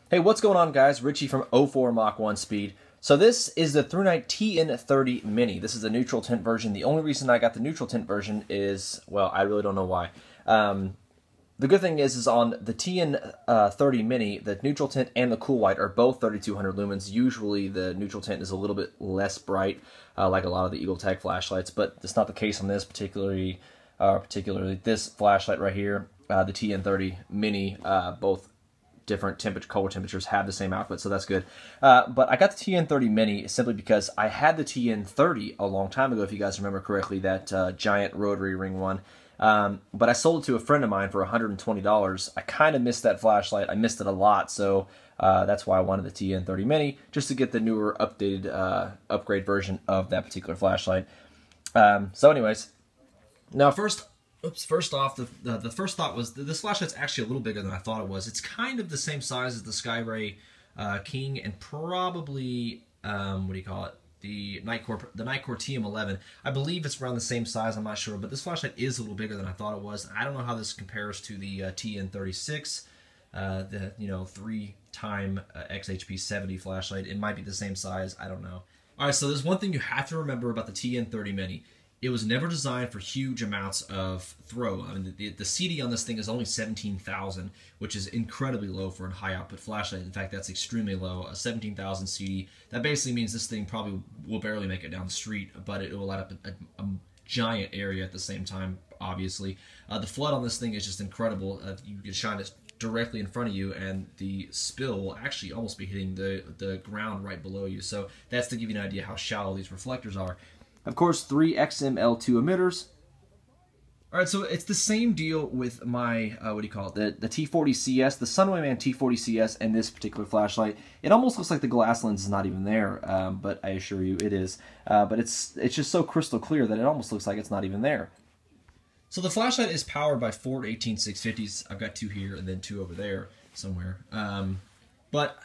Hey, what's going on, guys? Richie from 04 Mach 1 Speed. So this is the ThruNite TN30 Mini. This is the neutral tint version. The only reason I got the neutral tint version is, well, I really don't know why. The good thing is on the TN30 Mini, the neutral tint and the cool white are both 3200 lumens. Usually the neutral tint is a little bit less bright, like a lot of the EagleTech flashlights, but that's not the case on this, particularly this flashlight right here, the TN30 Mini, both different color temperatures have the same output, so that's good. But I got the TN30 Mini simply because I had the TN30 a long time ago, if you guys remember correctly, that giant rotary ring one. But I sold it to a friend of mine for $120. I kind of missed that flashlight. I missed it a lot, so that's why I wanted the TN30 Mini, just to get the newer, updated, upgrade version of that particular flashlight. So anyways, now first off, the first thought was this flashlight's actually a little bigger than I thought it was. It's kind of the same size as the Skyray King and probably, what do you call it? The Nitecore TM11. I believe it's around the same size, I'm not sure, but this flashlight is a little bigger than I thought it was. I don't know how this compares to the TN36, the 3-time XHP70 flashlight. It might be the same size, I don't know. Alright, so there's one thing you have to remember about the TN30 Mini. It was never designed for huge amounts of throw. I mean, the CD on this thing is only 17,000, which is incredibly low for a high output flashlight. In fact, that's extremely low. A 17,000 CD, that basically means this thing probably will barely make it down the street, but it will light up a giant area at the same time, obviously. The flood on this thing is just incredible. You can shine it directly in front of you, and the spill will actually almost be hitting the ground right below you. So that's to give you an idea how shallow these reflectors are. Of course, 3 XML2 emitters. Alright, so it's the same deal with my, what do you call it, the T40CS, the Sunwayman T40CS, and this particular flashlight. It almost looks like the glass lens is not even there, but I assure you it is. But it's just so crystal clear that it almost looks like it's not even there. So the flashlight is powered by Ford 18650s. I've got 2 here and then 2 over there somewhere. But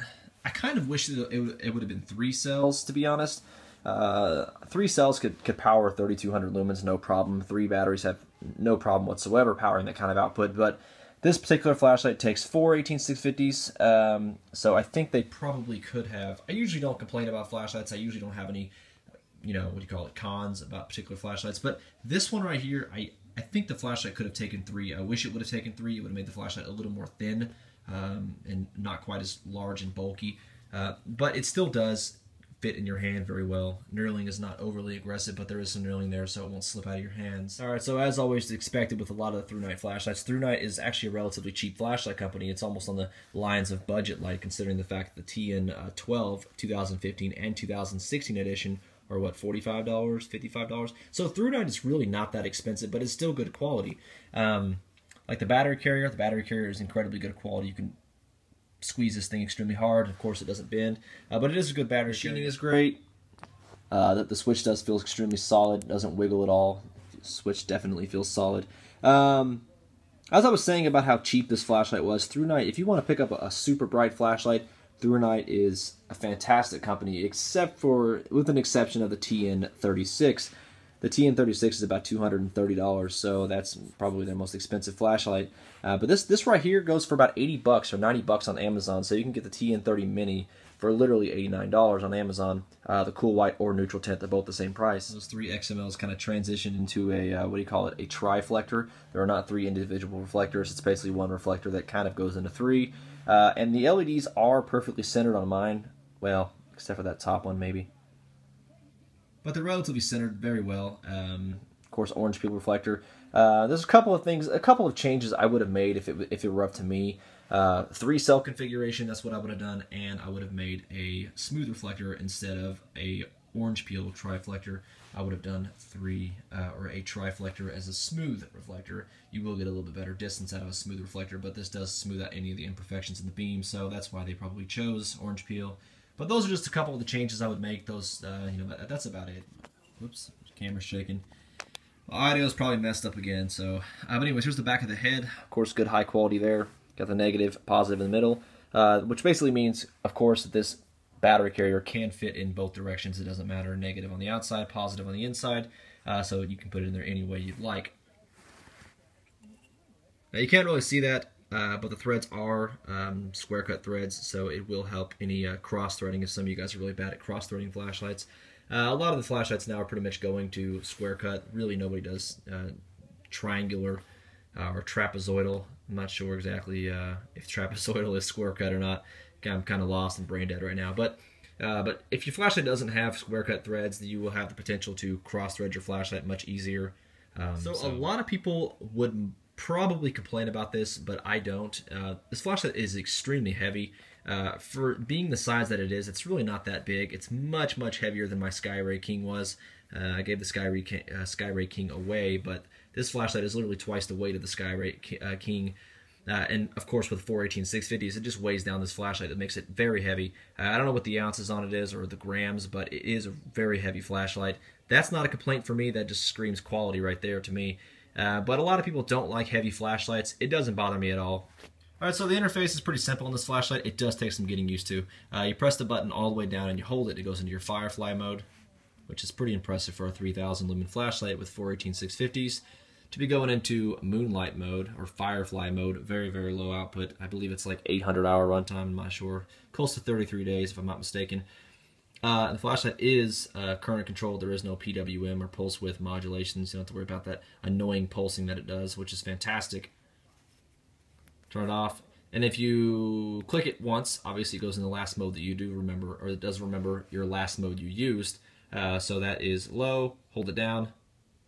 I kind of wish that it would have been 3 cells, to be honest. 3 cells could power 3200 lumens, no problem. 3 batteries have no problem whatsoever powering that kind of output, but this particular flashlight takes 4 18650s, so I think they probably could have. I usually don't complain about flashlights. I usually don't have any, what do you call it, cons about particular flashlights, but this one right here, I think the flashlight could have taken 3. I wish it would have taken 3. It would have made the flashlight a little more thin and not quite as large and bulky, but it still does fit in your hand very well. Knurling is not overly aggressive, but there is some knurling there, so it won't slip out of your hands. Alright, so as always expected with a lot of the ThruNite flashlights, ThruNite is actually a relatively cheap flashlight company. It's almost on the lines of budget light, considering the fact that the TN12 2015 and 2016 edition are what, $45, $55? So ThruNite is really not that expensive, but it's still good quality. Like the battery carrier is incredibly good quality. You can squeeze this thing extremely hard. Of course, it doesn't bend, but it is a good battery. Machining is great. The switch does feel extremely solid. Doesn't wiggle at all. The switch definitely feels solid. As I was saying about how cheap this flashlight was, ThruNite, if you want to pick up a super bright flashlight, ThruNite is a fantastic company, with an exception of the TN36. The TN36 is about $230, so that's probably their most expensive flashlight. But this right here goes for about $80 or $90 on Amazon, so you can get the TN30 Mini for literally $89 on Amazon. The cool white or neutral tint, they're both the same price. Those 3 XMLs kind of transition into a, what do you call it, a triflector. There are not 3 individual reflectors. It's basically one reflector that kind of goes into 3. And the LEDs are perfectly centered on mine. Well, except for that top one, maybe. But they're relatively centered very well. Of course, orange peel reflector. There's a couple of changes I would have made if it were up to me. 3 cell configuration, that's what I would have done, and I would have made a smooth reflector instead of a orange peel triflector. I would have done 3 or a triflector as a smooth reflector. You will get a little bit better distance out of a smooth reflector, but this does smooth out any of the imperfections in the beam, so that's why they probably chose orange peel. But those are just a couple of the changes I would make. Those, that's about it. Whoops, camera's shaking. Well, audio's probably messed up again. So, but anyways, here's the back of the head. Of course, good high quality there. Got the negative, positive in the middle, which basically means, of course, that this battery carrier can fit in both directions. It doesn't matter, negative on the outside, positive on the inside. So you can put it in there any way you'd like. Now you can't really see that but the threads are square cut threads, so it will help any cross threading if some of you guys are really bad at cross threading flashlights. A lot of the flashlights now are pretty much going to square cut. Really, nobody does triangular or trapezoidal. I'm not sure exactly if trapezoidal is square cut or not. I'm kind of lost and brain dead right now. But if your flashlight doesn't have square cut threads, you will have the potential to cross thread your flashlight much easier. So a lot of people would probably complain about this, but I don't. This flashlight is extremely heavy. For being the size that it is, it's really not that big. It's much, much heavier than my Skyray King was. I gave the Skyray King away, but this flashlight is literally twice the weight of the Skyray King. And of course with 418 650s, it just weighs down this flashlight. It makes it very heavy. I don't know what the ounces on it is or the grams, but it is a very heavy flashlight. That's not a complaint for me. That just screams quality right there to me. But a lot of people don't like heavy flashlights. It doesn't bother me at all. Alright, so the interface is pretty simple on this flashlight. It does take some getting used to. You press the button all the way down and you hold it. It goes into your Firefly mode, which is pretty impressive for a 3000 lumen flashlight with 418 650s. To be going into Moonlight mode or Firefly mode, very, very low output. I believe it's like 800-hour runtime, I'm not sure. Close to 33 days if I'm not mistaken. The flashlight is current controlled. There is no PWM or pulse width modulations. You don't have to worry about that annoying pulsing that it does, which is fantastic. Turn it off. And if you click it once, obviously it goes in the last mode that you do remember, or it does remember your last mode you used. So that is low, hold it down,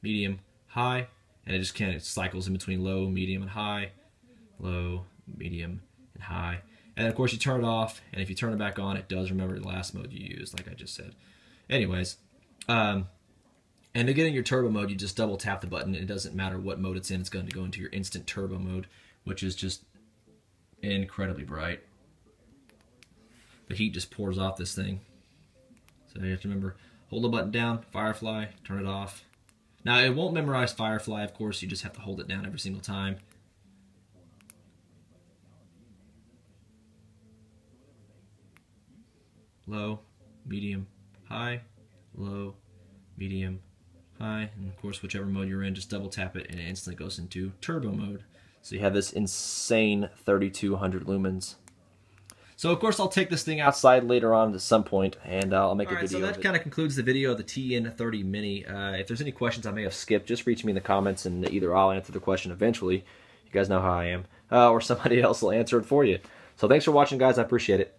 medium, high, and it just kind of cycles in between low, medium, and high, low, medium, and high. And of course you turn it off, and if you turn it back on, it does remember the last mode you used, like I just said. Anyways, and to get in your turbo mode, you just double tap the button. It doesn't matter what mode it's in, it's going to go into your instant turbo mode, which is just incredibly bright. The heat just pours off this thing. So you have to remember, hold the button down, Firefly, turn it off. Now it won't memorize Firefly, of course, you just have to hold it down every single time. Low, medium, high, low, medium, high, and of course whichever mode you're in, just double tap it and it instantly goes into turbo mode. So you have this insane 3200 lumens. So of course I'll take this thing outside later on at some point, and I'll make a video. So that kind of concludes the video of the TN30 Mini. If there's any questions I may have skipped, just reach me in the comments, and either I'll answer the question eventually. You guys know how I am, or somebody else will answer it for you. So thanks for watching, guys. I appreciate it.